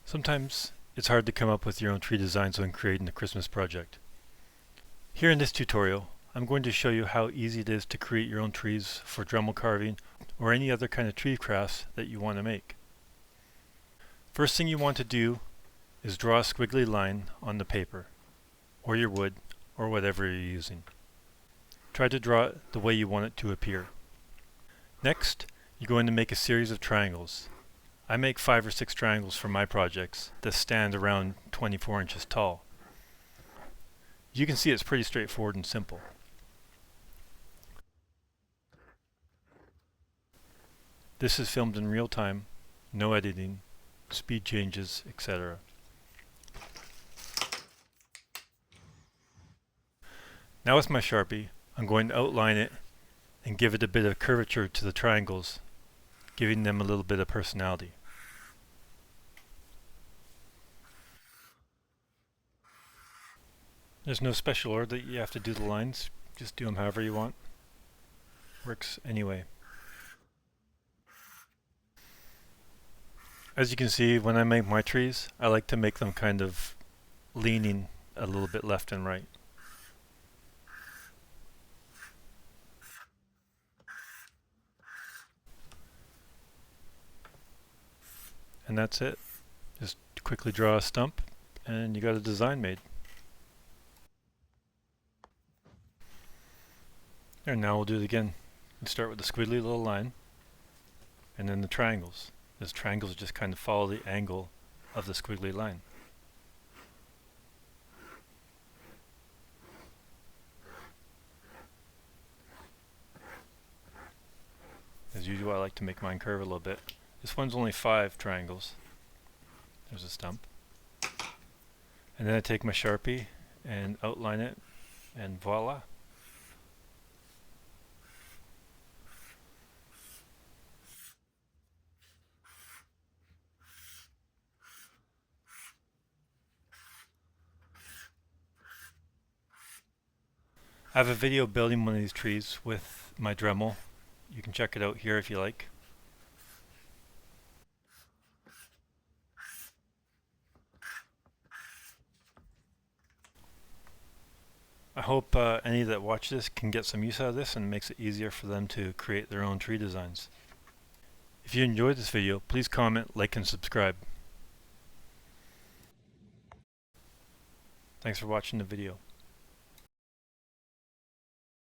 Sometimes it's hard to come up with your own tree designs when creating a Christmas project. Here in this tutorial, I'm going to show you how easy it is to create your own trees for Dremel carving or any other kind of tree crafts that you want to make. First thing you want to do is draw a squiggly line on the paper, or your wood, or whatever you're using. Try to draw it the way you want it to appear. Next, you're going to make a series of triangles. I make 5 or 6 triangles for my projects that stand around 24 inches tall. You can see it's pretty straightforward and simple. This is filmed in real time, no editing, speed changes, etc. Now with my Sharpie, I'm going to outline it and give it a bit of curvature to the triangles, giving them a little bit of personality. There's no special order that you have to do the lines, just do them however you want. Works anyway. As you can see, when I make my trees, I like to make them kind of leaning a little bit left and right. And that's it. Just quickly draw a stump and you got a design made. And now we'll do it again. We start with the squiggly little line and then the triangles. Those triangles just kind of follow the angle of the squiggly line. As usual, I like to make mine curve a little bit. This one's only 5 triangles. There's a stump. And then I take my Sharpie and outline it, and voila. I have a video building one of these trees with my Dremel. You can check it out here if you like. I hope any that watch this can get some use out of this and makes it easier for them to create their own tree designs. If you enjoyed this video, please comment, like, and subscribe. Thanks for watching the video.